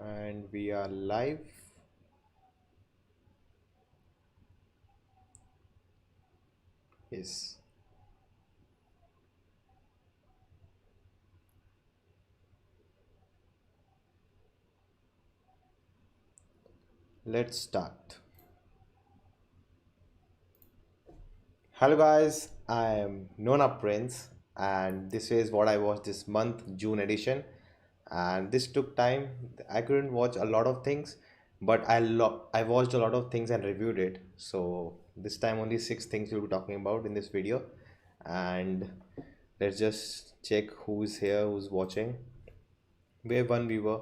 And we are live. Yes, let's start. Hello, guys. I am Nona Prince, and this is what I watched this month, June edition. And this took time. I couldn't watch a lot of things, but I watched a lot of things and reviewed it. So this time, only six things we'll be talking about in this video. And let's just check who's here, who's watching. We have one viewer,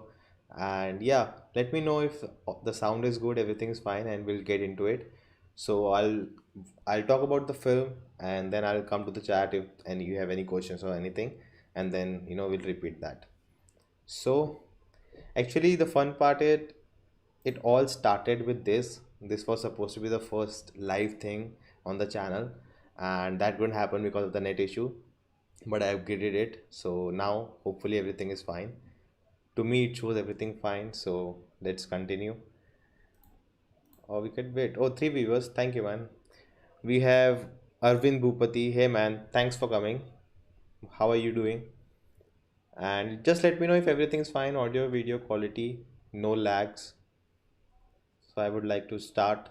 and yeah, let me know if the sound is good, everything is fine, and we'll get into it. So I'll talk about the film, and then I'll come to the chat if and you have any questions or anything, and then we'll repeat that. So actually, the fun part, it all started with this was supposed to be the first live thing on the channel, and that couldn't happen because of the net issue, but I upgraded it, so now hopefully everything is fine. To me, it shows everything fine, so let's continue. Or we could wait. Oh, three viewers. Thank you, man. We have Arvind Bhupati. Hey, man. Thanks for coming. How are you doing? And just let me know if everything's fine. Audio, video quality, no lags. So I would like to start.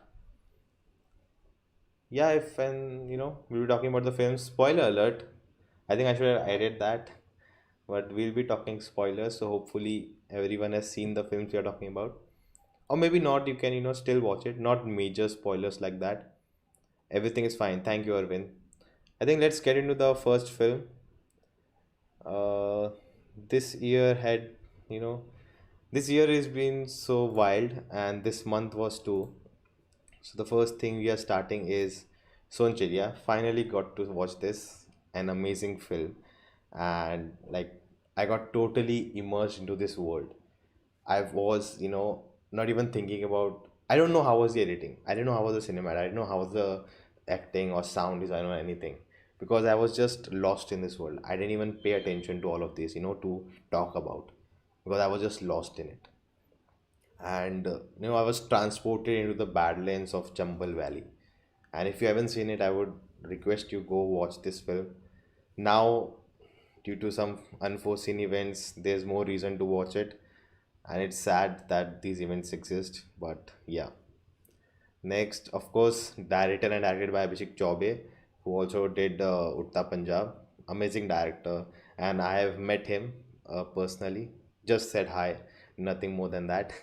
Yeah, if and we were talking about the film. Spoiler alert. I think I should have added that. But we'll be talking spoilers, so hopefully everyone has seen the films we are talking about. Or maybe not, you can still watch it, not major spoilers like that. Everything is fine. Thank you, Arvind. I think let's get into the first film. uh this year had you know this year has been so wild, and this month was too. So the first thing we are starting is Sonchiriya. Finally got to watch this, an amazing film, and like I got totally immersed into this world. I was, not even thinking about. I don't know how was the editing. I didn't know how was the cinema. I didn't know how was the acting or sound design or anything, because I was just lost in this world. I didn't even pay attention to all of this, to talk about, because I was just lost in it. And I was transported into the badlands of Chambal Valley. And if you haven't seen it, I would request you go watch this film now. Due to some unforeseen events, there's more reason to watch it, and it's sad that these events exist, but yeah. Next, of course, director and directed by Abhishek Chaubey, who also did Utta Punjab. Amazing director, and I have met him personally. Just said hi, nothing more than that.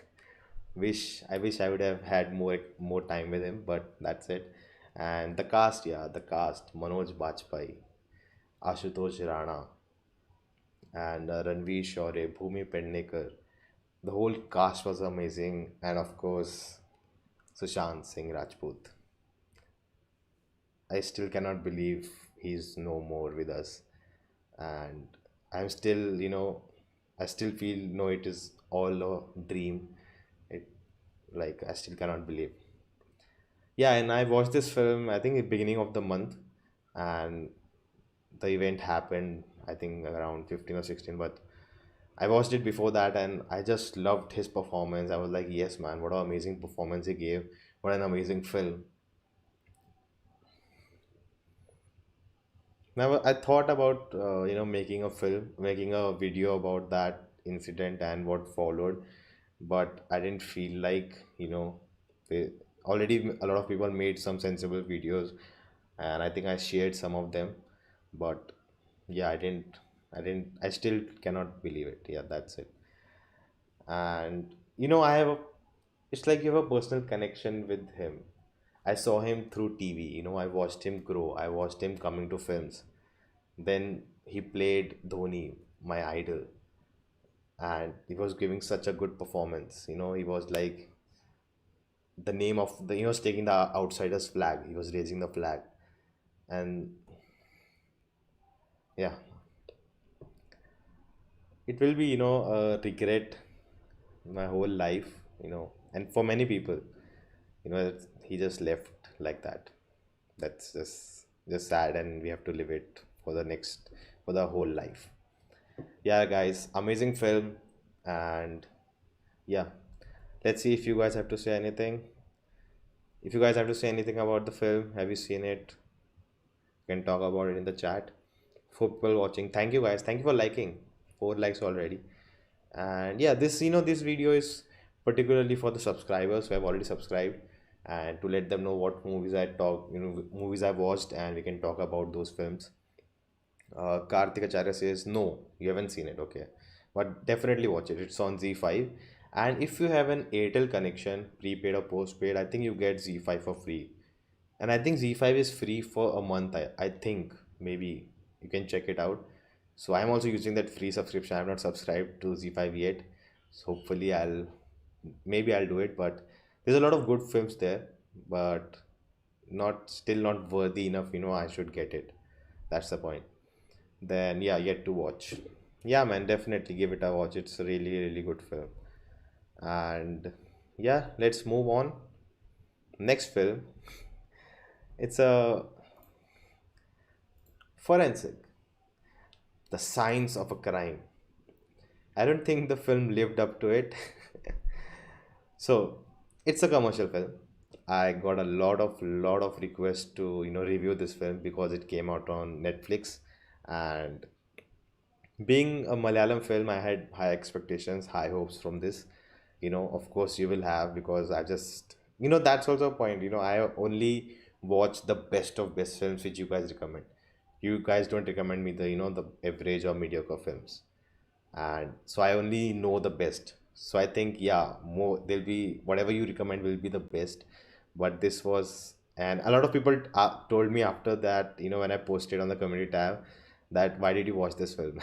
Wish I would have had more time with him, but that's it. And the cast, yeah, the cast: Manoj Bajpayee, Ashutosh Rana, and Ranveer Shaurya, Bhumi Pednekar. The whole cast was amazing, and of course, Sushant Singh Rajput. I still cannot believe he's no more with us, and I'm still, I still feel no, it is all a dream. It like I still cannot believe. Yeah, and I watched this film, I think, at the beginning of the month, and the event happened, I think, around 15 or 16, but I watched it before that, and I just loved his performance. I was like, yes, man, what an amazing performance he gave. What an amazing film. Now, I thought about, making a film, making a video about that incident and what followed, but I didn't feel like, they, already a lot of people made some sensible videos, and I think I shared some of them, but yeah, I still cannot believe it. Yeah, that's it. And it's like you have a personal connection with him. I saw him through TV, I watched him grow, I watched him coming to films. Then he played Dhoni, my idol, and he was giving such a good performance. He was like the name of the, he was taking the outsiders flag, he was raising the flag. And yeah, it will be, a regret my whole life, and for many people, he just left like that. That's just sad, and we have to live it for the whole life. Yeah, guys, amazing film. And Yeah, let's see if you guys have to say anything. If you guys have to say anything about the film, have you seen it? You can talk about it in the chat. For people watching, thank you guys. Thank you for liking. 4 likes already. And yeah, this video is particularly for the subscribers who have already subscribed, and to let them know what movies I talk, movies I watched, and we can talk about those films. Karthik Acharya says, no, you haven't seen it, okay. But definitely watch it. It's on Z5. And if you have an Airtel connection, prepaid or postpaid, I think you get Z5 for free. And I think Z5 is free for a month. I think maybe you can check it out. So I'm also using that free subscription. I'm not subscribed to Z5 yet. So hopefully maybe I'll do it. But there's a lot of good films there, but not worthy enough, I should get it. That's the point. Then yeah, yet to watch. Yeah, man, definitely give it a watch. It's a really, really good film. And yeah, let's move on. Next film. It's a forensic, the science of a crime. I don't think the film lived up to it. So it's a commercial film. I got a lot of requests to review this film because it came out on Netflix, and being a Malayalam film, I had high expectations, high hopes from this. Of course, you will have, because I just, that's also a point. I only watch the best of best films which you guys recommend. You guys don't recommend me the average or mediocre films, and so I only know the best. So I think, yeah, more there'll be whatever you recommend will be the best. But this was, and a lot of people told me after that, when I posted on the community tab, that why did you watch this film?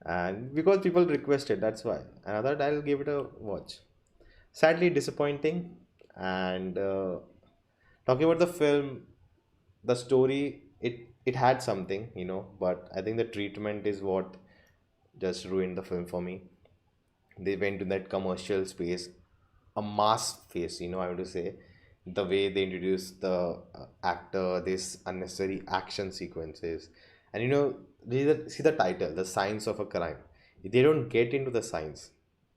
And because people requested, that's why. And I thought I'll give it a watch. Sadly disappointing. And talking about the film, the story, it had something, but I think the treatment is what just ruined the film for me. They went to that commercial space, a mass face, I want to say. The way they introduced the actor, this unnecessary action sequences. And see the title, The Science of a Crime. They don't get into the science.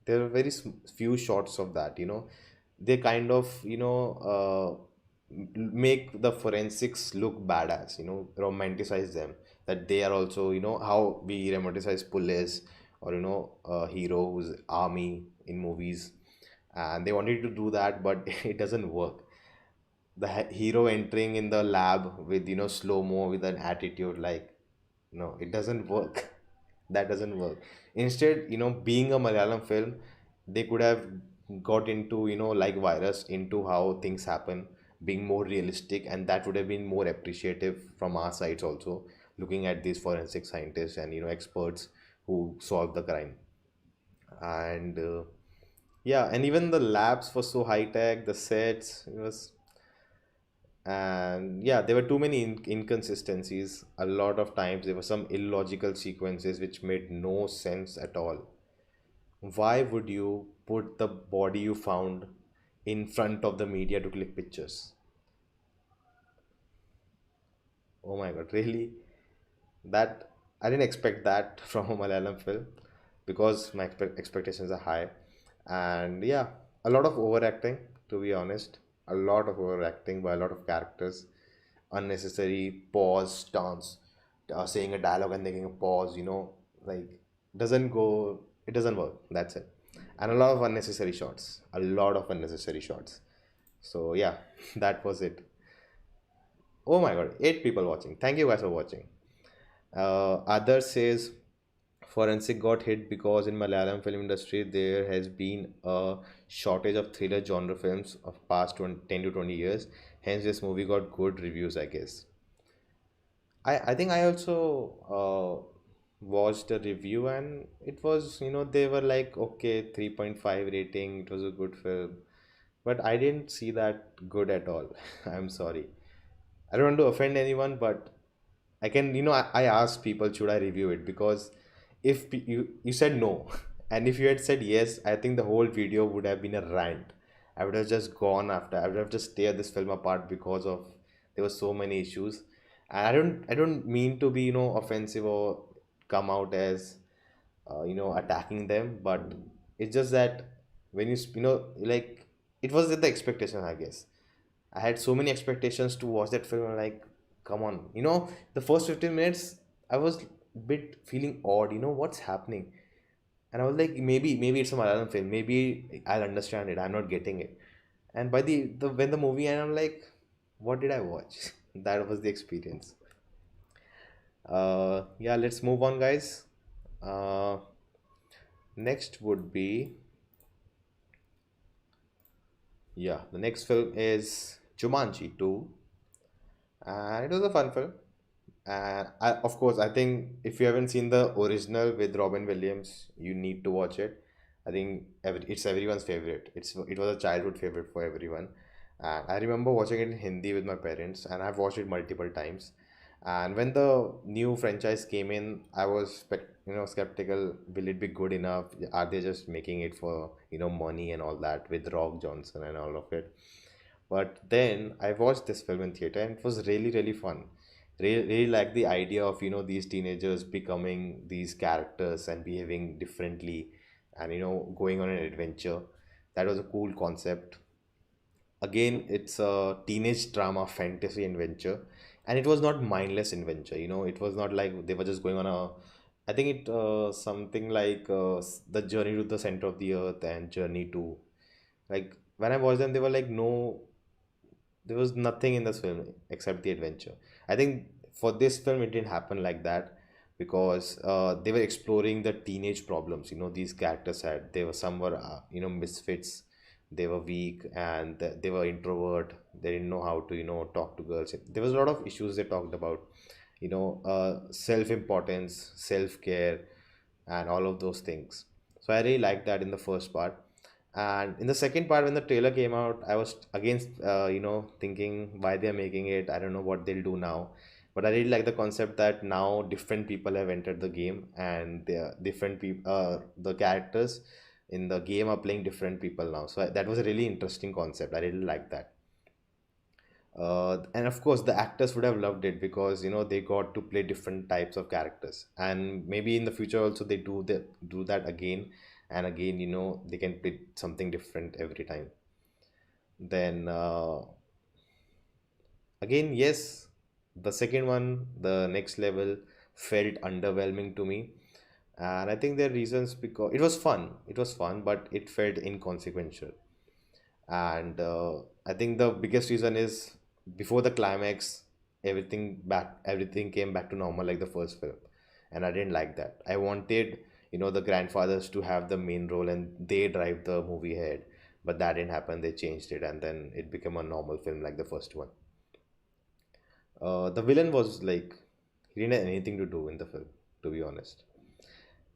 There are very few shots of that. They kind of make the forensics look badass, romanticize them, that they are also, how we romanticize police, or a hero who's army in movies. And they wanted to do that, but it doesn't work. The hero entering in the lab with slow mo with an attitude, like, no, it doesn't work. That doesn't work. Instead, being a Malayalam film, they could have got into, like virus, into how things happen, being more realistic, and that would have been more appreciative from our sides also, looking at these forensic scientists and experts who solve the crime. And yeah, and even the labs were so high tech, the sets, it was, and yeah, there were too many inconsistencies. A lot of times there were some illogical sequences which made no sense at all. Why would you put the body you found in front of the media to click pictures? Oh my god, really? That, I didn't expect that from a Malayalam film, because my expectations are high. And yeah, a lot of overacting, to be honest. A lot of overacting by a lot of characters. Unnecessary pause, stance, saying a dialogue and taking a pause, like, doesn't go, it doesn't work. That's it. And a lot of unnecessary shots. A lot of unnecessary shots. So yeah, that was it. Oh my god, 8 people watching. Thank you guys for watching. Others says forensic got hit because in Malayalam film industry there has been a shortage of thriller genre films of past 10 to 20 years. Hence this movie got good reviews, I guess. I think I also watched a review, and it was, they were like, okay, 3.5 rating, it was a good film. But I didn't see that good at all. I'm sorry. I don't want to offend anyone, but I can, I asked people, should I review it? Because if you said no, and if you had said yes, I think the whole video would have been a rant. I would have just gone after. I would have just tear this film apart because of there were so many issues. And I don't mean to be, offensive or come out as attacking them, but it's just that when like it was the expectation, I guess. I had so many expectations to watch that film. Like, come on, the first 15 minutes, I was a bit feeling odd. What's happening? And I was like, maybe it's a Malayalam film. Maybe I'll understand it. I'm not getting it. And by the when the movie and I'm like, what did I watch? That was the experience. Yeah, let's move on, guys. Uh, Next would be, yeah, the next film is Jumanji 2, and it was a fun film. And of course, I think if you haven't seen the original with Robin Williams, you need to watch it. I think it's everyone's favorite. It was a childhood favorite for everyone. And I remember watching it in Hindi with my parents, and I've watched it multiple times. And when the new franchise came in, I was skeptical. Will it be good enough? Are they just making it for money and all that with Rock Johnson and all of it? But then I watched this film in theater and it was really, really fun. Really like the idea of, these teenagers becoming these characters and behaving differently and, going on an adventure. That was a cool concept. Again, it's a teenage drama fantasy adventure. And it was not mindless adventure, it was not like they were just going on a, I think it something like the journey to the center of the earth and journey to, like when I watched them, they were like, no, there was nothing in this film except the adventure. I think for this film it didn't happen like that because they were exploring the teenage problems. These characters had, they were some were misfits, they were weak and they were introvert. They didn't know how to talk to girls. There was a lot of issues they talked about. Self importance, self care, and all of those things. So I really liked that in the first part. And in the second part, when the trailer came out, I was against, thinking why they're making it. I don't know what they'll do now. But I really like the concept that now different people have entered the game and the different people, the characters in the game are playing different people now. So that was a really interesting concept. I really like that. And of course, the actors would have loved it because they got to play different types of characters, and maybe in the future also they do that again and again. They can play something different every time. Then again, yes, the second one, the next level, felt underwhelming to me, and I think there are reasons because it was fun, but it felt inconsequential. And I think the biggest reason is before the climax, everything came back to normal like the first film, and I didn't like that. I wanted the grandfathers to have the main role and they drive the movie ahead, but that didn't happen. They changed it and then it became a normal film like the first one. The villain was like, he didn't have anything to do in the film, to be honest.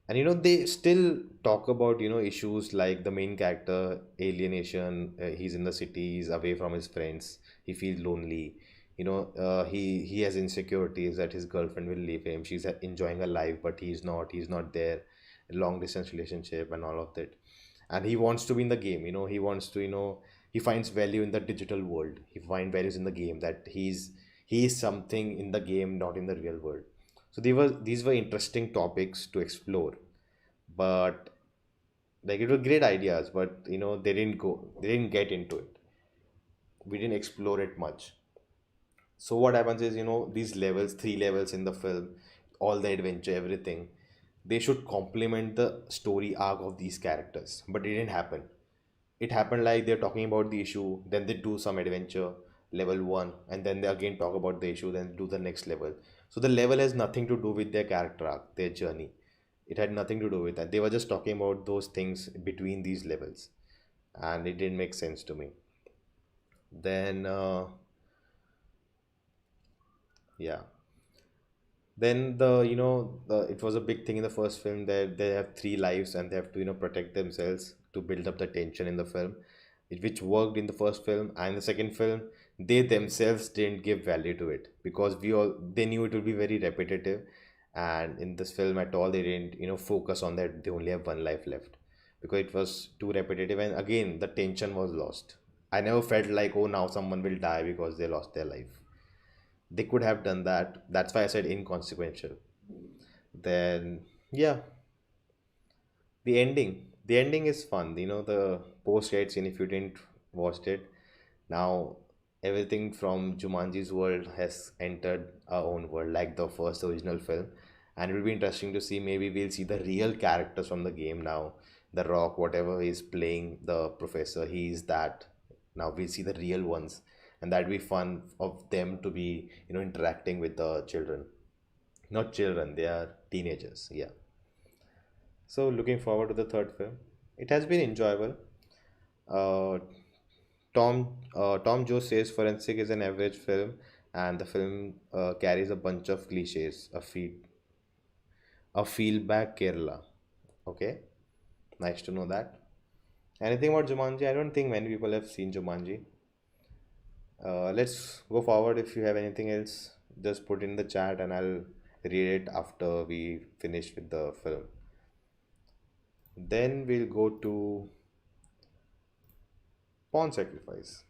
And they still talk about issues like the main character alienation. He's in the city, he's away from his friends, he feels lonely. He has insecurities that his girlfriend will leave him. She's enjoying her life but he's not there. Long distance relationship and all of that. And he wants to be in the game. He wants to he finds value in the digital world. He finds values in the game, that he is something in the game, not in the real world. So these were interesting topics to explore, but like it were great ideas, but they didn't get into it. We didn't explore it much. So what happens is, these levels, three levels in the film, all the adventure, everything, they should complement the story arc of these characters, but it didn't happen. It happened like they're talking about the issue, then they do some adventure, level one, and then they again talk about the issue, then do the next level. So the level has nothing to do with their character arc, their journey. It had nothing to do with that. They were just talking about those things between these levels, and it didn't make sense to me. Then, yeah. Then it was a big thing in the first film that they have three lives and they have to protect themselves to build up the tension in the film, which worked in the first film. And the second film, they themselves didn't give value to it because they knew it would be very repetitive. And in this film at all, they didn't focus on that they only have one life left, because it was too repetitive, and again the tension was lost. I never felt like, oh, now someone will die because they lost their life. They could have done that. That's why I said inconsequential. Then, yeah, the ending. The ending is fun. The post credit scene, if you didn't watched it, now everything from Jumanji's world has entered our own world, like the first original film. And it will be interesting to see, maybe we'll see the real characters from the game now. The Rock, whatever he's playing, the professor, he's that. Now we'll see the real ones. And that'd be fun of them to be, interacting with the children. Not children, they are teenagers. Yeah. So looking forward to the third film. It has been enjoyable. Uh, Tom Jones says Forensic is an average film, and the film carries a bunch of cliches. A feel back Kerala. Okay, nice to know that. Anything about Jumanji? I don't think many people have seen Jumanji. Let's go forward. If you have anything else, just put in the chat, and I'll read it after we finish with the film. Then we'll go to pawn sacrifice.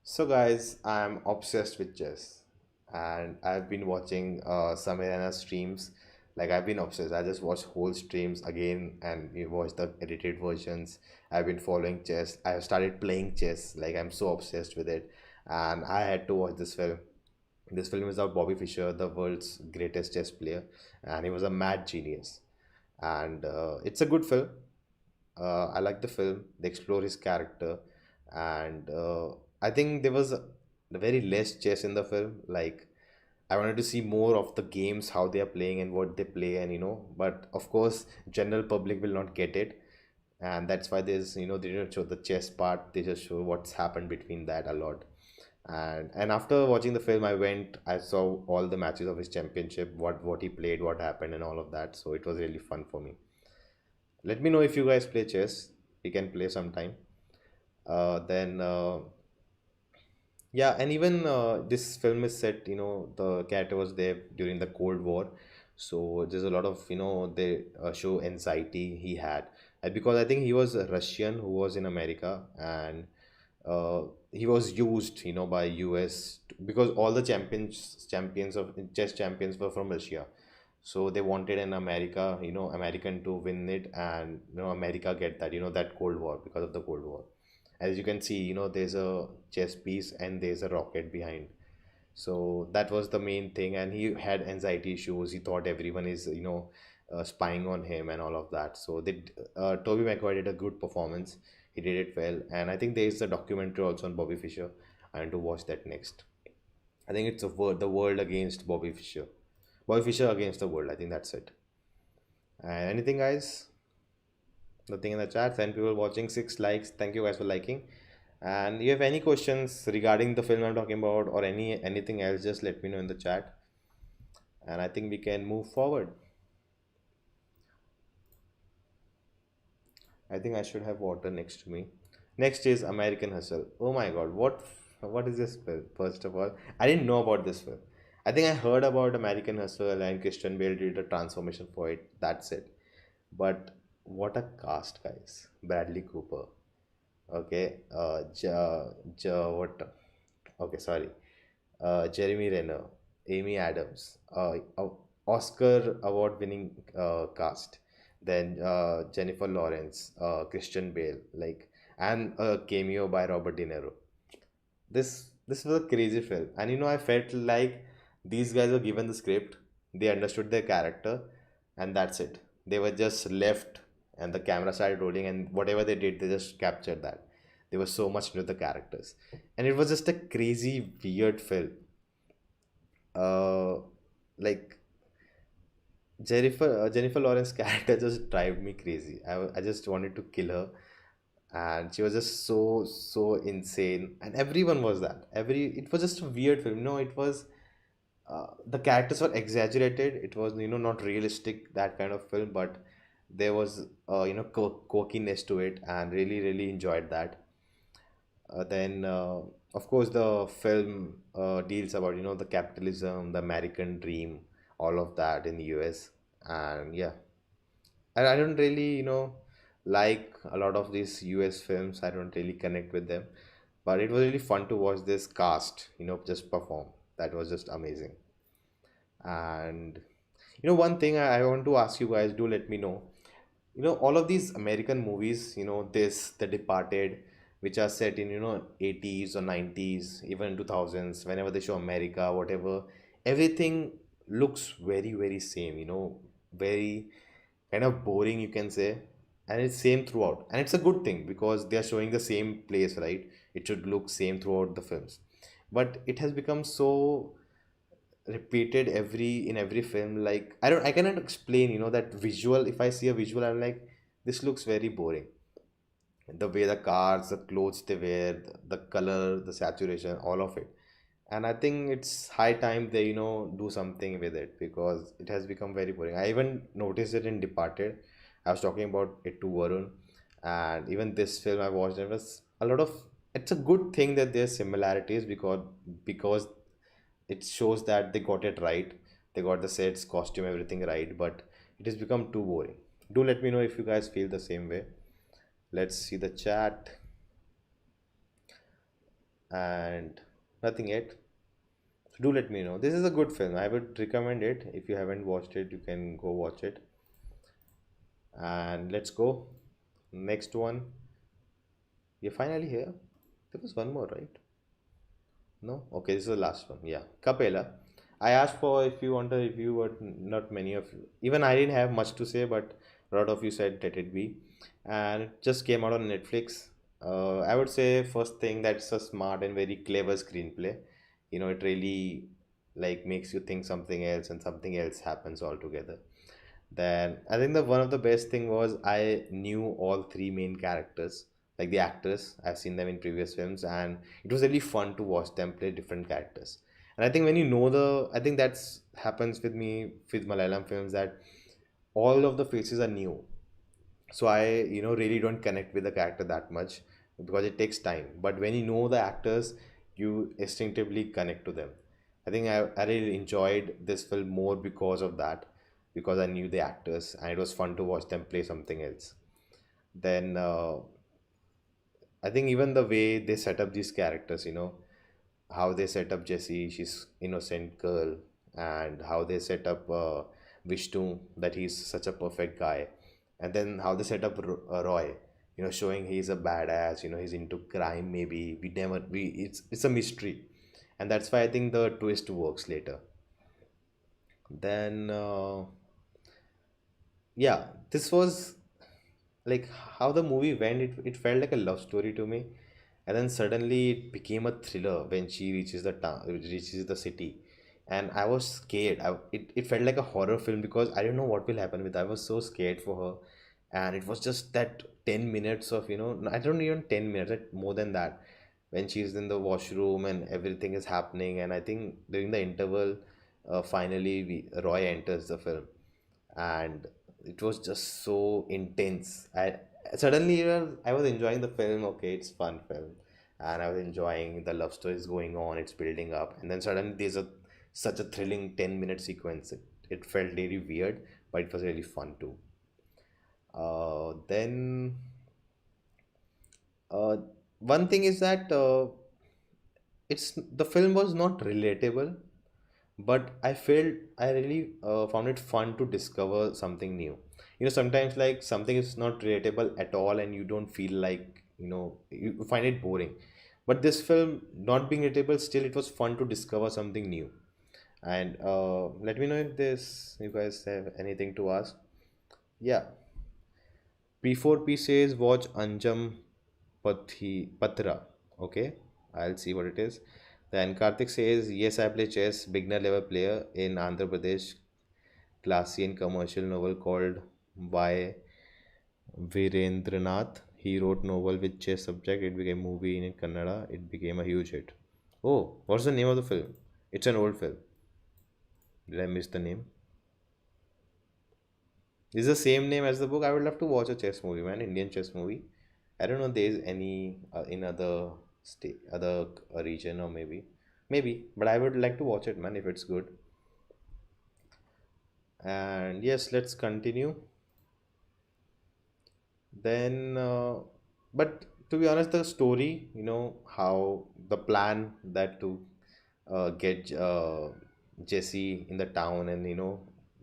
So, guys, I'm obsessed with chess, and I've been watching Samirana streams. Like, I've been obsessed. I just watch whole streams again, and you watch the edited versions. I've been following chess. I have started playing chess. Like, I'm so obsessed with it, and I had to watch this film. This film is about Bobby Fischer, the world's greatest chess player, and he was a mad genius. And it's a good film. I like the film. They explore his character, and I think there was very less chess in the film. Like, I wanted to see more of the games, how they are playing and what they play, and But of course, general public will not get it, and that's why they didn't show the chess part. They just show what's happened between that a lot. And after watching the film, I saw all the matches of his championship, what he played, what happened, and all of that. So it was really fun for me. Let me know if you guys play chess. We can play sometime. Then Yeah, and even this film is set, the character was there during the Cold War. So there's a lot of, they show anxiety he had. And because I think he was a Russian who was in America, and uh, he was used, by US because all the champions of chess champions were from Russia. So they wanted an American to win it, and America get that, that Cold War because of the Cold War. As you can see, there's a chess piece and there's a rocket behind. So that was the main thing, and he had anxiety issues. He thought everyone is, spying on him and all of that. So Toby Maguire did a good performance. He did it well, and I think there is a documentary also on Bobby Fischer. I want to watch that next. I think it's the world against Bobby Fischer. Bobby Fischer against the world. I think that's it. And anything, guys? Nothing in the chat. And people watching, 6 likes. Thank you guys for liking. And you have any questions regarding the film I'm talking about, or anything else, just let me know in the chat. And I think we can move forward. I think I should have water next to me. Next is American Hustle. Oh my God, what is this film? First of all, I didn't know about this film. I think I heard about American Hustle and Christian Bale did a transformation for it. That's it. But what a cast, guys! Bradley Cooper. Okay. What? Okay, sorry. Jeremy Renner, Amy Adams, Oscar award-winning cast. Then Jennifer Lawrence, Christian Bale, like, and a cameo by Robert De Niro. This was a crazy film, and I felt like these guys were given the script, they understood their character, and that's it. They were just left, and the camera started rolling, and whatever they did, they just captured that. They were so much into the characters, and it was just a crazy, weird film. Uh, like Jennifer Lawrence character just drive me crazy. I just wanted to kill her, and she was just so insane, and everyone was that. It was just a weird film. No, it was the characters were exaggerated. It was not realistic, that kind of film, but there was quirkiness to it, and really enjoyed that. Then of course the film deals about the capitalism, the American dream, all of that in the US. And yeah, I don't really like a lot of these US films. I don't really connect with them, but it was really fun to watch this cast just perform. That was just amazing. And one thing I want to ask you guys, do let me know, all of these American movies, this The Departed, which are set in 80s or 90s, even 2000s, whenever they show America, whatever, everything looks very very same, very kind of boring, you can say. And it's same throughout, and it's a good thing because they are showing the same place, right? It should look same throughout the films. But it has become so repeated every film. Like, I cannot explain, that visual. If I see a visual, I'm like, this looks very boring. The way the cars, the clothes they wear, the color, the saturation, all of it. And I think it's high time they do something with it because it has become very boring. I even noticed it in Departed. I was talking about it to Varun, and even this film I watched, there was a lot of. It's a good thing that there's similarities because it shows that they got it right. They got the sets, costume, everything right, but it has become too boring. Do let me know if you guys feel the same way. Let's see the chat. And nothing yet. So do let me know. This is a good film. I would recommend it. If you haven't watched it, you can go watch it. And let's go. Next one. You're finally here. There was one more, right? No? Okay, this is the last one. Yeah. Capella. I asked for if you want a review, but not many of you. Even I didn't have much to say, but a lot of you said let it be. And it just came out on Netflix. I would say first thing, that's a smart and very clever screenplay. It really like makes you think something else and something else happens altogether. Then I think the one of the best thing was I knew all three main characters, like the actors. I've seen them in previous films, and it was really fun to watch them play different characters. And I think when you know I think that's happens with me with Malayalam films, that all of the faces are new. So I really don't connect with the character that much because it takes time. But when you know the actors, you instinctively connect to them. I think I really enjoyed this film more because of that, because I knew the actors and it was fun to watch them play something else. Then I think even the way they set up these characters, how they set up Jessie, she's innocent girl, and how they set up Vishnu, that he's such a perfect guy, and then how they set up Roy, showing he's a badass, he's into crime. Maybe we never we it's a mystery, and that's why I think the twist works later. Then yeah, this was like how the movie went. It felt like a love story to me, and then suddenly it became a thriller when she reaches the town, reaches the city. And I was scared. It felt like a horror film because I didn't know what will happen with. I was so scared for her. And it was just that 10 minutes of, I don't even 10 minutes, more than that, when she's in the washroom and everything is happening. And I think during the interval, finally Roy enters the film, and it was just so intense. I suddenly, I was enjoying the film. Okay, it's fun film, and I was enjoying the love story is going on. It's building up, and then suddenly there's a such a thrilling 10-minute sequence. It felt really weird, but it was really fun too. Then uh, one thing is that it's the film was not relatable, but I felt I really found it fun to discover something new. Sometimes like something is not relatable at all, and you don't feel like you find it boring. But this film, not being relatable, still it was fun to discover something new. And let me know if this you guys have anything to ask. Yeah, P4P says watch Anjam Patra. Okay, I'll see what it is. Then Karthik says, yes, I play chess, beginner level player in Andhra Pradesh, classy and commercial novel called by Virendranath. He wrote novel with chess subject. It became movie in Kannada. It became a huge hit. Oh, what's the name of the film? It's an old film. Did I miss the name? Is the same name as the book? I would love to watch a chess movie, man. Indian chess movie. I don't know if there's any in other state, other region, or maybe. But I would like to watch it, man, if it's good. And yes, let's continue. Then, but to be honest, the story, how the plan that to get Jesse in the town, and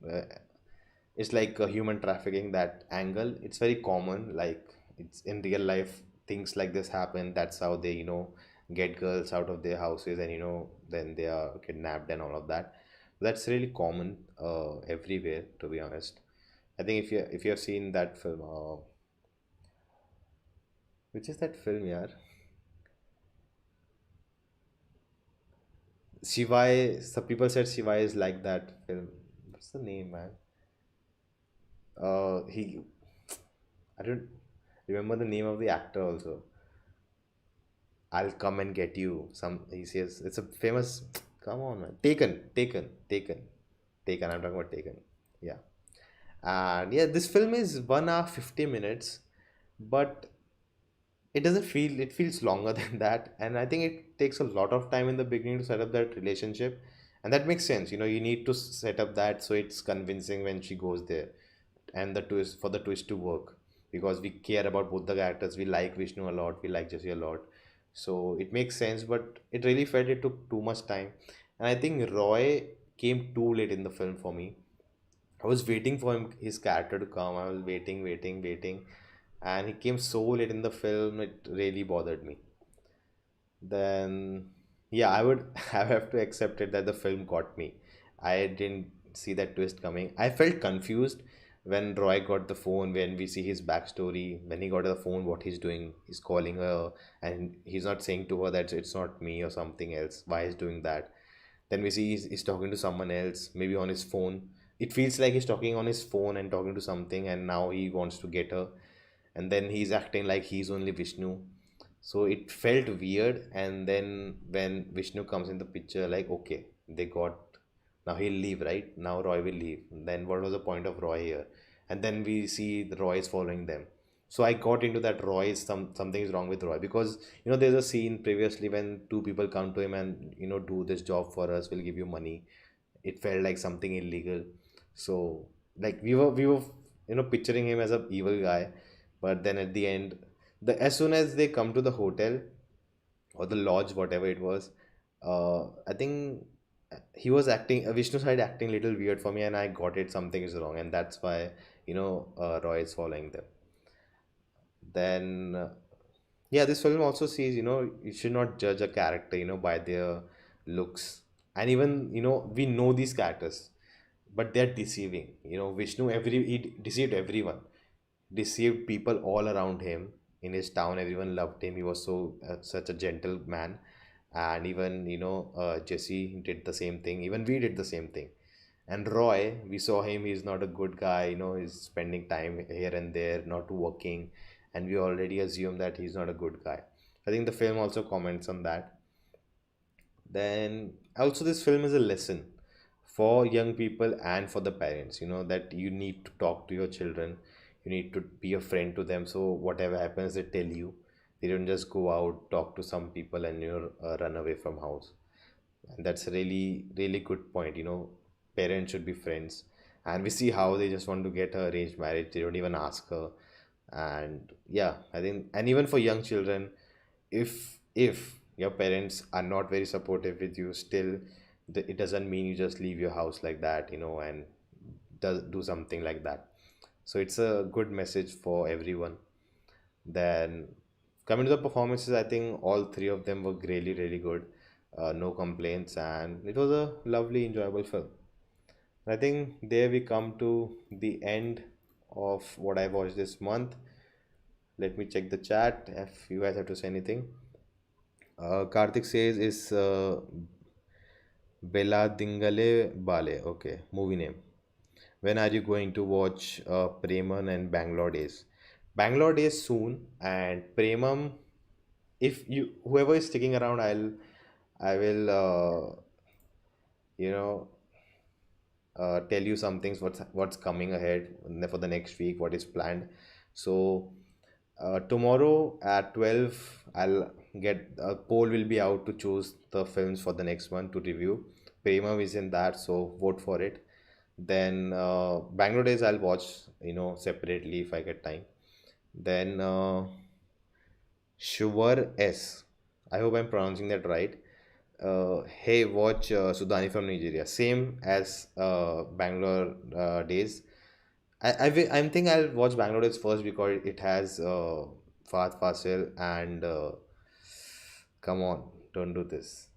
uh, it's like a human trafficking, that angle. It's very common, like it's in real life, things like this happen. That's how they, get girls out of their houses, and then they are kidnapped and all of that. That's really common everywhere, to be honest. I think if you have seen that film, which is that film, yeah, Shivai. Some people said Shivai is like that film. What's the name, man? He I don't remember the name of the actor also. I'll come and get you. He says it's a famous. Come on, man. Taken. I'm talking about Taken. Yeah, and yeah, this film is 1 hour 50 minutes, but it doesn't feel. It feels longer than that, and I think it takes a lot of time in the beginning to set up that relationship, and that makes sense. You need to set up that so it's convincing when she goes there, and the twist for the twist to work, because we care about both the characters. We like Vishnu a lot, we like Jesse a lot, so it makes sense. But it really felt it took too much time, and I think Roy came too late in the film for me. I was waiting for his character to come. I was waiting, waiting, waiting, and he came so late in the film. It really bothered me. Then, yeah, I would I have to accept it that the film got me. I didn't see that twist coming. I felt confused when Roy got the phone, when we see his backstory, when he got the phone, what he's doing. He's calling her, and he's not saying to her that it's not me or something else. Why he's doing that? Then we see he's talking to someone else, maybe on his phone. It feels like he's talking on his phone and talking to something, and now he wants to get her. And then he's acting like he's only Vishnu. So it felt weird. And then when Vishnu comes in the picture, like, okay, they got, now he'll leave, right? Now Roy will leave. Then what was the point of Roy here? And then we see the Roy is following them. So I got into that Roy is something is wrong with Roy, because there's a scene previously when two people come to him and do this job for us, we'll give you money. It felt like something illegal. So like we were picturing him as a evil guy, but then at the end, as soon as they come to the hotel or the lodge, whatever it was, I think he was acting, Vishnu side acting little weird for me, and I got it, something is wrong, and that's why Roy is following them. Then yeah, this film also sees, you should not judge a character, by their looks. And even, we know these characters, but they're deceiving. Vishnu, he deceived everyone, deceived people all around him in his town. Everyone loved him. He was such a gentle man. And even, Jesse did the same thing. Even we did the same thing. And Roy, we saw him, he's not a good guy, he's spending time here and there, not working, and we already assume that he's not a good guy. I think the film also comments on that. Then also, this film is a lesson for young people and for the parents, that you need to talk to your children, you need to be a friend to them, so whatever happens, they tell you. They don't just go out, talk to some people, and run away from house. And that's a really really good point. Parents should be friends. And we see how they just want to get her arranged marriage, they don't even ask her. And yeah, I think, and even for young children, if your parents are not very supportive with you, still it doesn't mean you just leave your house like that, and do something like that. So it's a good message for everyone. Then coming to the performances, I think all three of them were really, really good. No complaints, and it was a lovely, enjoyable film. I think there we come to the end of what I watched this month. Let me check the chat if you guys have to say anything. Karthik says is Bela Dingale Bale. Okay, movie name. When are you going to watch Preman and Bangalore Days? Bangalore Days soon, and Premam. If you whoever is sticking around, I will you know tell you some things, what's coming ahead for the next week, what is planned. So tomorrow at 12, I'll get a poll will be out to choose the films for the next one to review. Prema is in that, so vote for it. Then Bangalore Days I'll watch, separately if I get time. Then Shuvar S. I hope I'm pronouncing that right. Hey, watch Sudani from Nigeria. Same as Bangalore Days. I think I'll watch Bangalore Days first because it has Fahad Fasil and come on, don't do this.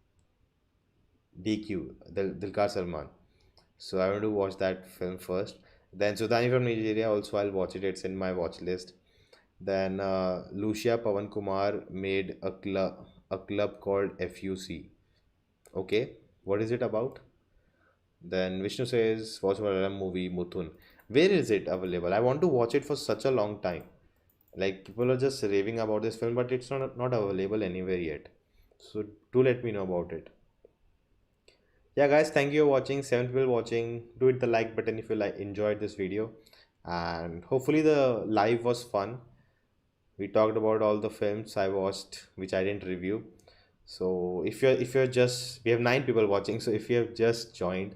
DQ, Dilkar Salman. So I want to watch that film first. Then Sudhani from Nigeria also I'll watch it. It's in my watch list. Then Lucia Pavan Kumar made a club called FUC. Okay, what is it about? Then Vishnu says watch Malayalam movie Muthun. Where is it available? I want to watch it for such a long time. Like people are just raving about this film, but it's not available anywhere yet. So do let me know about it. Yeah, guys, thank you for watching. Seven people watching. Do hit the like button if you like enjoyed this video, and hopefully the live was fun. We talked about all the films I watched, which I didn't review. So if you're just we have nine people watching. So if you have just joined,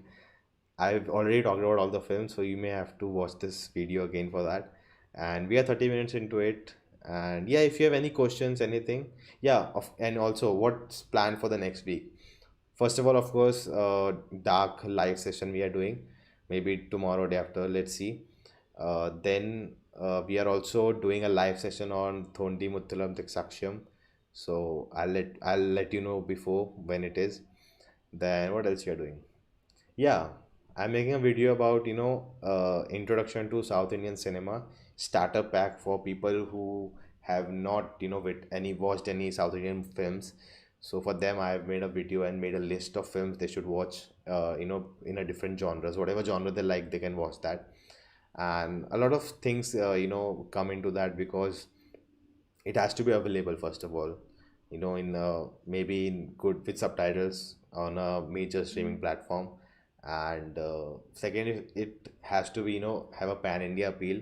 I've already talked about all the films, so you may have to watch this video again for that. And we are 30 minutes into it. And yeah, if you have any questions, anything, yeah, and also what's planned for the next week. First of all, of course, dark live session we are doing, maybe tomorrow, day after. Let's see. Then we are also doing a live session on Thondi Muthalam Saksham. So I'll let you know before when it is. Then what else you are doing? Yeah, I'm making a video about, introduction to South Indian cinema, starter pack for people who have not, with any watched any South Indian films. So for them, I have made a video and made a list of films they should watch, in a different genres, whatever genre they like, they can watch that. And a lot of things, come into that because it has to be available first of all, in maybe in good with subtitles on a major streaming platform. And second, it has to be, have a pan India appeal,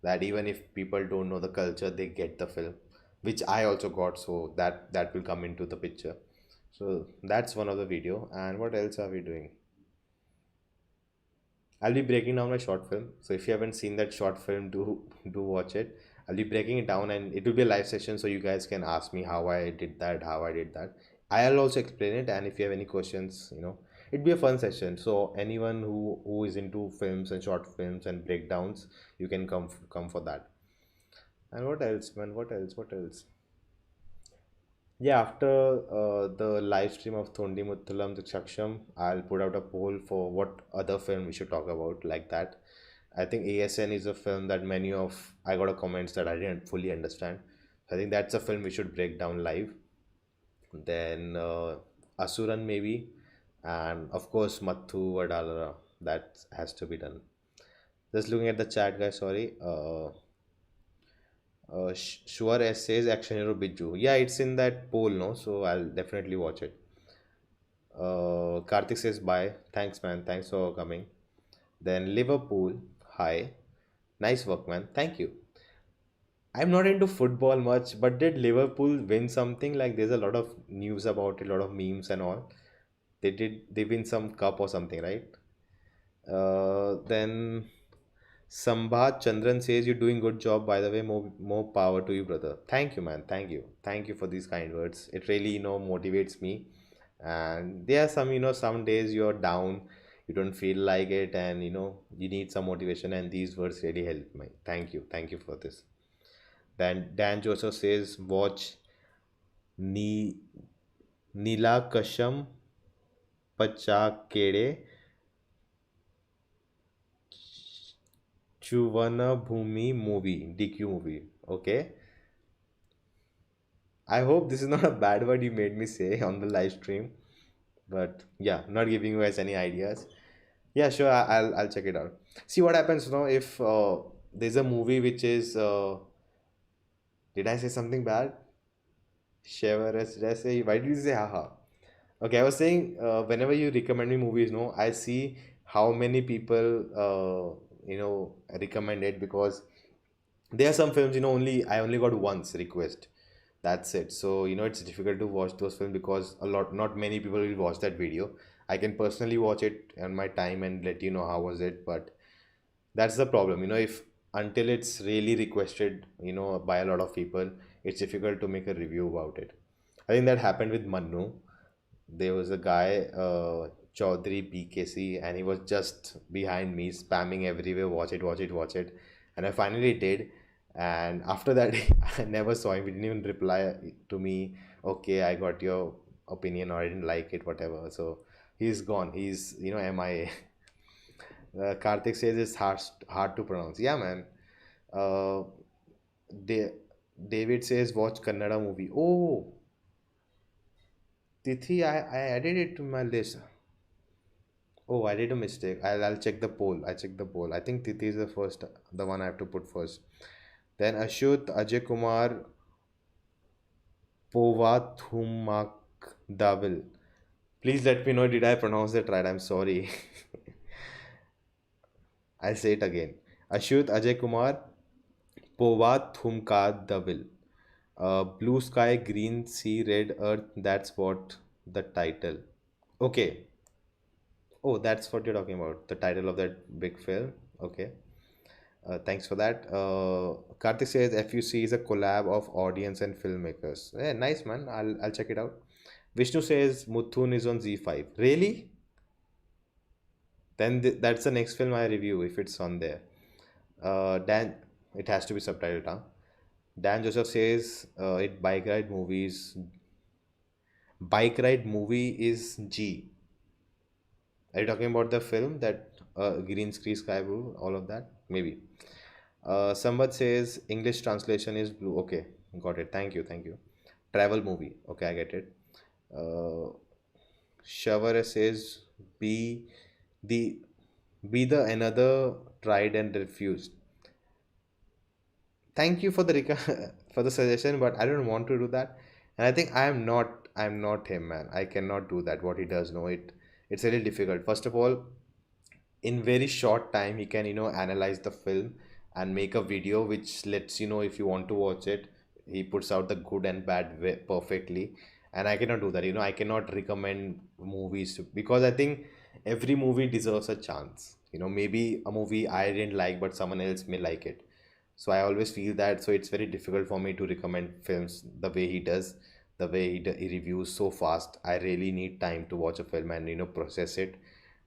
that even if people don't know the culture, they get the film, which I also got. So that will come into the picture. So that's one of the video. And what else are we doing? I'll be breaking down my short film. So if you haven't seen that short film, do watch it. I'll be breaking it down and it will be a live session so you guys can ask me how I did that, how I did that. I'll also explain it, and if you have any questions, it'd be a fun session. So anyone who is into films and short films and breakdowns, you can come for that. And what else, man? What else? What else? Yeah, after the live stream of Thondi Muthalam Saksham, I'll put out a poll for what other film we should talk about like that. I think ASN is a film that I got a comments that I didn't fully understand. I think that's a film we should break down live. Then Asuran maybe, and of course Mathu Vadalara. That has to be done. Just looking at the chat, guys. Sorry. Sure essays Action Hero Biju. Yeah, it's in that poll, no? So I'll definitely watch it. Karthik says bye. Thanks, man. Thanks for coming. Then Liverpool. Hi. Nice work, man. Thank you. I'm not into football much, but did Liverpool win something? Like there's a lot of news about it, a lot of memes and all. They win some cup or something, right? Then Sambhat Chandran says you're doing good job, by the way. More power to you, brother. Thank you, man. Thank you for these kind words. It really, motivates me. And there are some, some days you're down, you don't feel like it, and you need some motivation, and these words really help me. Thank you for this. Then Dan Joseph says watch Ni Nilakasham Pachakede Chuvana Bhumi movie, DQ movie. Okay. I hope this is not a bad word you made me say on the live stream. But yeah, not giving you guys any ideas. Yeah, sure, I'll check it out. See what happens now if there's a movie which is did I say something bad? Shiver, did I say why did you say haha? Okay, I was saying whenever you recommend me movies, no, I see how many people recommend it because there are some films, I only got once request. That's it. So, it's difficult to watch those films because not many people will watch that video. I can personally watch it on my time and let you know how was it, but that's the problem. If until it's really requested, by a lot of people, it's difficult to make a review about it. I think that happened with Manu. There was a guy. Chaudhary BKC, and he was just behind me, spamming everywhere, watch it, watch it, watch it. And I finally did. And after that, I never saw him. He didn't even reply to me, okay, I got your opinion, or I didn't like it, whatever. So he's gone. He's, MIA. Karthik says it's hard to pronounce. Yeah, man. Uh, Da- David says watch Kannada movie. Oh, Tithi, I added it to my list. Oh, I did a mistake. I'll check the poll. I checked the poll. I think Tithi is the first, the one I have to put first. Then Ashut, Ajay Kumar, Povathumak Davil. Please let me know, did I pronounce it right? I'm sorry. I'll say it again. Ashut, Ajay Kumar, Povathumka Davil. Blue sky, green sea, red earth. That's what the title. Okay. Oh, that's what you're talking about. The title of that big film. Okay. Thanks for that. Karthik says FUC is a collab of audience and filmmakers. Yeah, nice man. I'll check it out. Vishnu says Muthun is on Z5. Really? Then that's the next film I review if it's on there. Dan, it has to be subtitled, huh? Dan Joseph says it bike ride movie is G. Are you talking about the film that green screen sky blue, all of that? Maybe. Sambat says English translation is blue. Okay, got it. Thank you, thank you. Travel movie. Okay, I get it. Uh, Shavara says be the be the another tried and refused. Thank you for the for the suggestion, but I don't want to do that. And I think I'm not him, man. I cannot do that. What he does, no, it's really difficult. First of all, in very short time he can analyze the film and make a video which lets you know if you want to watch it. He puts out the good and bad way perfectly, and I cannot do that. I cannot recommend movies because I think every movie deserves a chance. Maybe a movie I didn't like but someone else may like it, so I always feel that. So it's very difficult for me to recommend films the way he does, the way he reviews so fast. I really need time to watch a film and process it.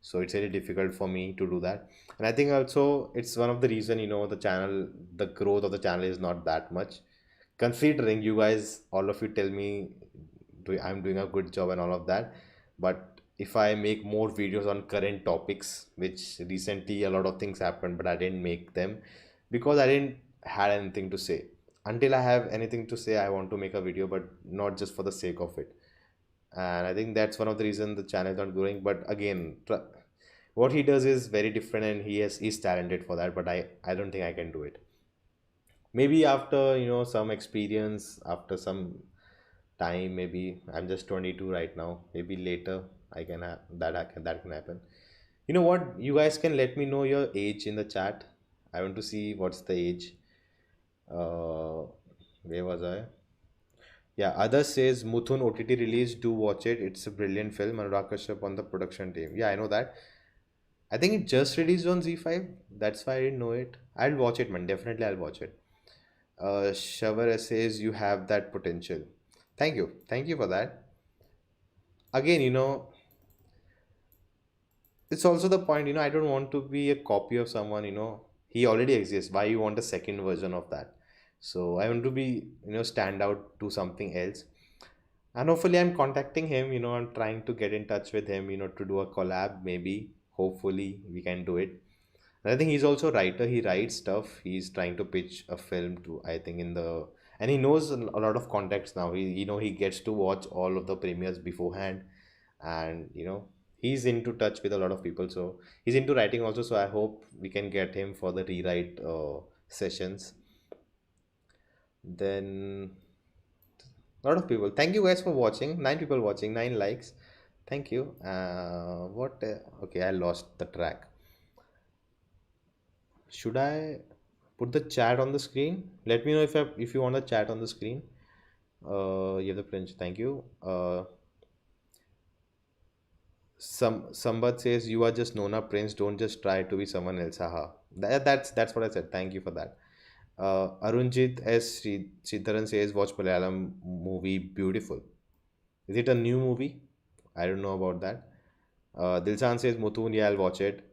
So it's very difficult for me to do that. And I think also it's one of the reason the growth of the channel is not that much, considering you guys, all of you tell me I'm doing a good job and all of that. But if I make more videos on current topics, which recently a lot of things happened but I didn't make them because I didn't had anything to say. Until I have anything to say, I want to make a video, but not just for the sake of it. And I think that's one of the reasons the channel is not growing. But again, what he does is very different, and he's talented for that. But I don't think I can do it. Maybe after some experience, after some time, maybe I'm just 22 right now. Maybe later I can have that can happen. You know what? You guys can let me know your age in the chat. I want to see what's the age. Uh, where was I? Yeah, others says Muthun OTT release. Do watch it. It's a brilliant film. Anurag Kashyap on the production team. Yeah, I know that. I think it just released on Z5. That's why I didn't know it. I'll watch it, man. Definitely, I'll watch it. Shavar says you have that potential. Thank you. Thank you for that. Again, it's also the point, I don't want to be a copy of someone, he already exists. Why you want a second version of that? So I want to be, stand out to something else. And hopefully I'm contacting him, I'm trying to get in touch with him, to do a collab, maybe. Hopefully we can do it. And I think he's also a writer. He writes stuff. He's trying to pitch a film to, I think, and he knows a lot of context now. He gets to watch all of the premieres beforehand, and he's into touch with a lot of people. So he's into writing also. So I hope we can get him for the rewrite sessions. Then a lot of people. Thank you guys for watching. 9 people watching, 9 likes. Thank you. What? Okay, I lost the track. Should I put the chat on the screen? Let me know if you want the chat on the screen. You have the print. Thank you. Sambat says you are just Nona Prince. Don't just try to be someone else. Haha. That's what I said. Thank you for that. Arunjit S. Sridharan says watch Malayalam movie. Beautiful. Is it a new movie? I don't know about that. Dilshan says, Mutun, yeah, I'll watch it.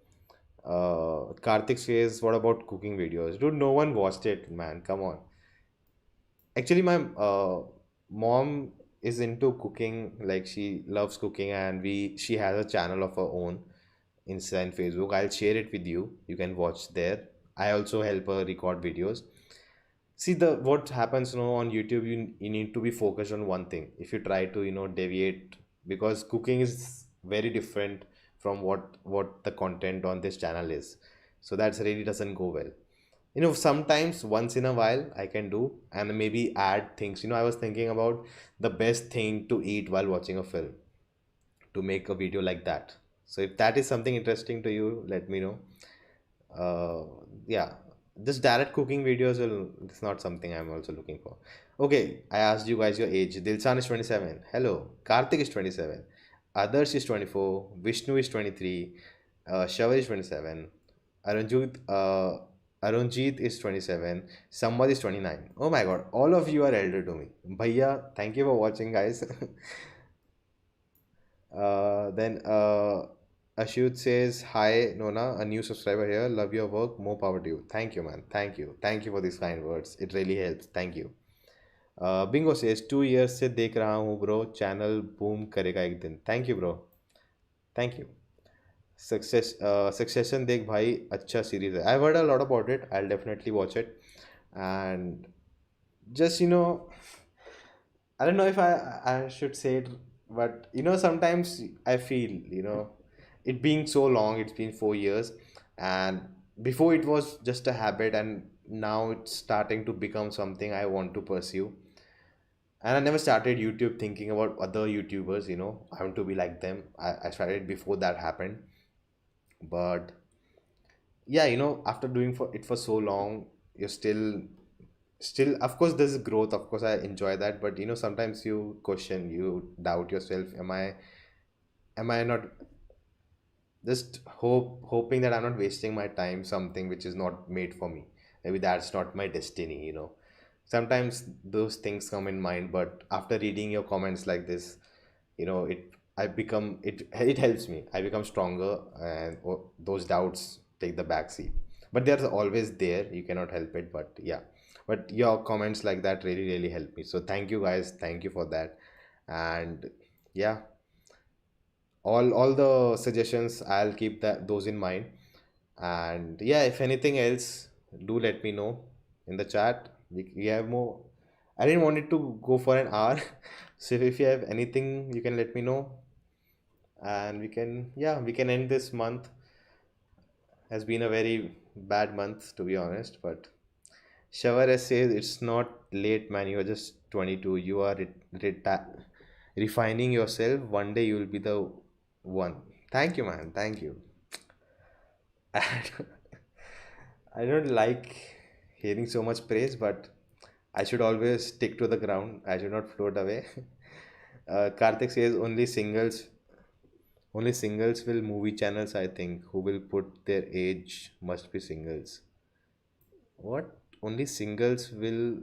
Karthik says, what about cooking videos? Dude, no one watched it, man. Come on. Actually, my mom is into cooking. Like she loves cooking, and she has a channel of her own, Insta and Facebook. I'll share it with you. You can watch there. I also help her record videos. See the what happens on YouTube, you need to be focused on one thing. If you try to, deviate, because cooking is very different from what the content on this channel is. So that's really doesn't go well. Sometimes once in a while I can do and maybe add things. I was thinking about the best thing to eat while watching a film, to make a video like that. So if that is something interesting to you, let me know. uh yeah, just direct cooking videos will, it's not something I'm also looking for. Okay, I asked you guys your age. Dilshan is 27. Hello. Karthik is 27. Adarsh is 24. Vishnu is 23. Shavar is 27. Arunjit Arunjit is 27. Samvad is 29. Oh my god, all of you are elder to me. Bhaiya, thank you for watching, guys. Then Ashut says, hi, Nona, a new subscriber here. Love your work. More power to you. Thank you, man. Thank you. Thank you for these kind words. It really helps. Thank you. Bingo says, 2 years से देख रहा हूँ bro. Channel boom करेगा एक दिन. Thank you, bro. Thank you. Succession देख भाई, अच्छा series है. I've heard a lot about it. I'll definitely watch it. And just, I don't know if I should say it, but sometimes I feel, it being so long, it's been 4 years, and before it was just a habit, and now it's starting to become something I want to pursue. And I never started YouTube thinking about other YouTubers, I want to be like them. I started before that happened, but yeah, after doing for it for so long, you're still, of course there's growth, of course I enjoy that, but sometimes you question, you doubt yourself. Am I not just hoping that I'm not wasting my time something which is not made for me? Maybe that's not my destiny. Sometimes those things come in mind, but after reading your comments like this, it helps me. I become stronger, and those doubts take the back seat. But they're always there, you cannot help it. But yeah, but your comments like that really really help me, so thank you guys, thank you for that. And yeah, all the suggestions, I'll keep those in mind. And yeah, if anything else, do let me know in the chat. We have more. I didn't want it to go for an hour. So if you have anything, you can let me know, and we can end this month. Has been a very bad month, to be honest. But Shavar says it's not late, man. You're just 22. You are refining yourself. One day you will be the one. Thank you, man. Thank you. I don't like hearing so much praise, but I should always stick to the ground. I should not float away. Karthik says only singles will movie channels, I think. Who will put their age must be singles. What? Only singles will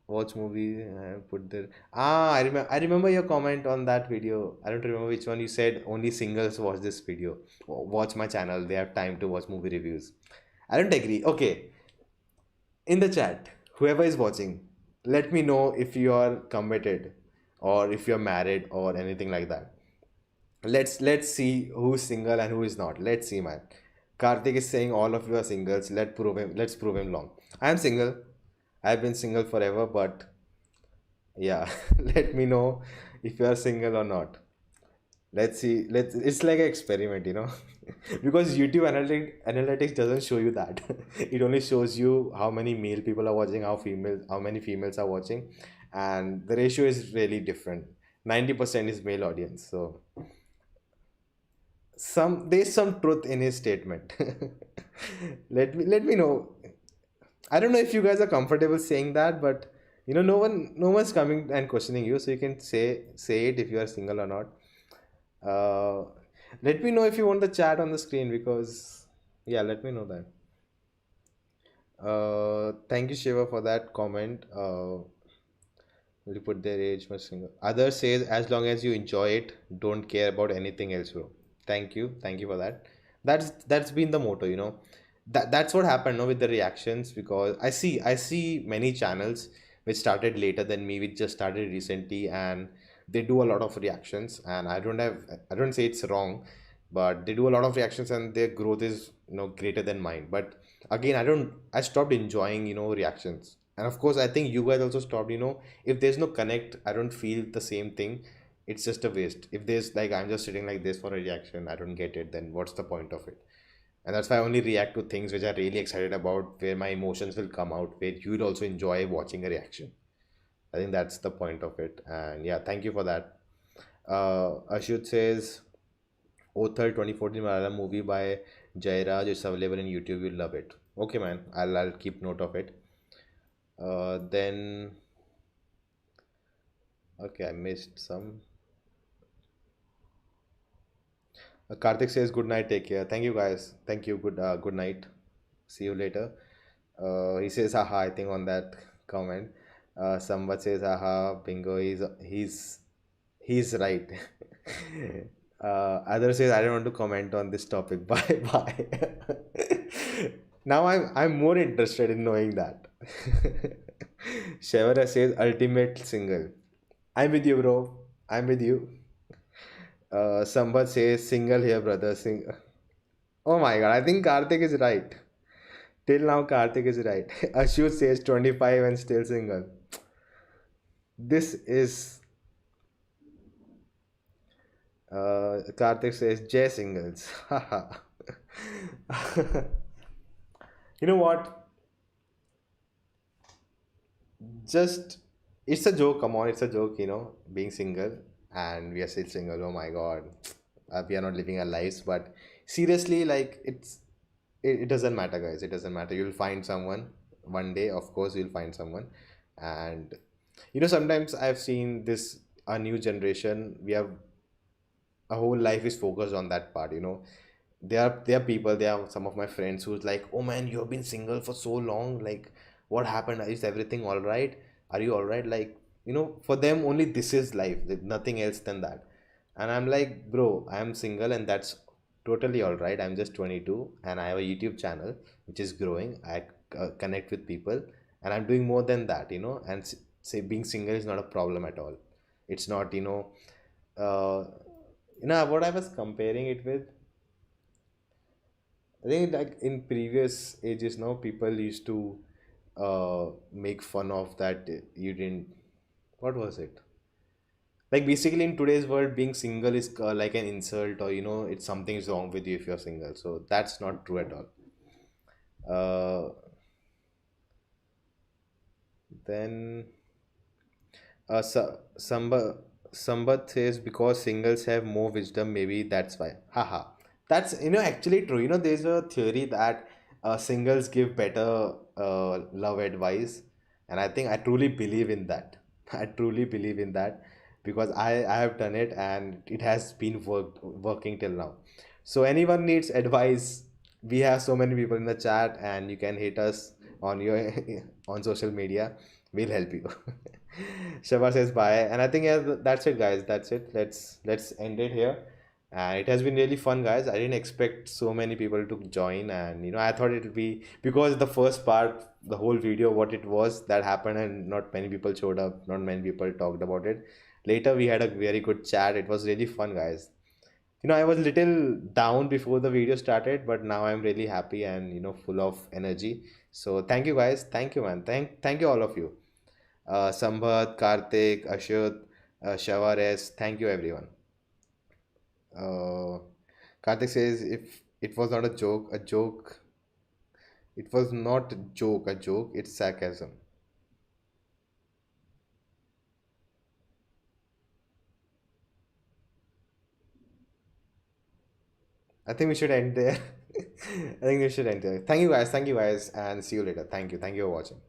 watch movie and put their I remember your comment on that video. I don't remember which one. You said only singles watch this video. Watch my channel. They have time to watch movie reviews. I don't agree. Okay, in the chat, whoever is watching, let me know if you are committed or if you're married or anything like that. Let's see who's single and who is not. Let's see, man. Karthik is saying all of you are singles. Let's prove him wrong. I am single. I've been single forever, but yeah, let me know if you are single or not. Let's see. It's like an experiment. Because YouTube analytics doesn't show you that. It only shows you how many male people are watching, how many females are watching, and the ratio is really different. 90% is male audience. So there's some truth in his statement. Let me know. I don't know if you guys are comfortable saying that, but no one's coming and questioning you, so you can say it if you are single or not. Uh, Let me know if you want the chat on the screen, because yeah, let me know that. Thank you, Shiva, for that comment. Will you put their age much single? Others says as long as you enjoy it, don't care about anything else, bro. Thank you for that. That's been the motto, you know. That's what happened, no, with the reactions because I see many channels which started later than me, which just started recently, and they do a lot of reactions, and I don't say it's wrong, but they do a lot of reactions, and their growth is greater than mine. But again, I stopped enjoying reactions, and of course I think you guys also stopped. If there's no connect, I don't feel the same thing. It's just a waste. If there's like I'm just sitting like this for a reaction, I don't get it, then what's the point of it? And that's why I only react to things which are really excited about, where my emotions will come out, where you will also enjoy watching a reaction. I think that's the point of it. And yeah, thank you for that. Ashut says Othar 2014 Malayalam movie by Jairaj is available in YouTube. You'll love it. Okay, man. I'll keep note of it. Then okay, I missed some. Karthik says good night. Take care. Thank you guys. Thank you. Good night. See you later. He says haha. I think on that comment. Samvat says haha. Bingo. He's right. Other says I don't want to comment on this topic. Bye bye. Now I'm more interested in knowing that. Shevara says ultimate single. I'm with you, bro. I'm with you. Sambat says single here, brother. Oh my god, I think Karthik is right. Till now, Karthik is right. Ashut says 25 and still single. This is. Karthik says J singles. Haha. You know what? Just it's a joke. Come on, it's a joke. Being single and we are still single. Oh my god, we are not living our lives. But seriously, like it doesn't matter, guys. It doesn't matter. You'll find someone one day. Of course, you'll find someone. And sometimes I've seen this a new generation. We have a whole life is focused on that part. There are people, there are some of my friends who's like, oh man, you have been single for so long, like what happened, is everything all right, are you all right, like for them only this is life, nothing else than that. And I'm like, bro, I'm single and that's totally all right. I'm just 22 and I have a YouTube channel which is growing. I connect with people and I'm doing more than that, and say being single is not a problem at all. It's not, uh, what I was comparing it with, I think like in previous ages now, people used to make fun of that you didn't. What was it? Like basically in today's world, being single is like an insult, or it's something is wrong with you if you're single. So that's not true at all. Then Sambat says because singles have more wisdom, maybe that's why. Haha. That's actually true. There's a theory that singles give better love advice, and I think I truly believe in that. I truly believe in that because I have done it and it has been working till now. So anyone needs advice, we have so many people in the chat, and you can hit us on your on social media. We'll help you. Shaba says bye, and I think yeah, that's it, guys. That's it. Let's end it here. And it has been really fun, guys. I didn't expect so many people to join, and I thought it would be because the first part, the whole video, what it was that happened, and not many people showed up. Not many people talked about it. Later, we had a very good chat. It was really fun, guys. I was little down before the video started, but now I'm really happy and full of energy. So thank you, guys. Thank you, man. Thank you all of you. Sambhat, Karthik, Ashut, Shavares. Thank you, everyone. Uh, Karthik says if it was not a joke, it was not a joke, it's sarcasm. I think we should end there. I think we should end there. Thank you guys, and see you later. Thank you for watching.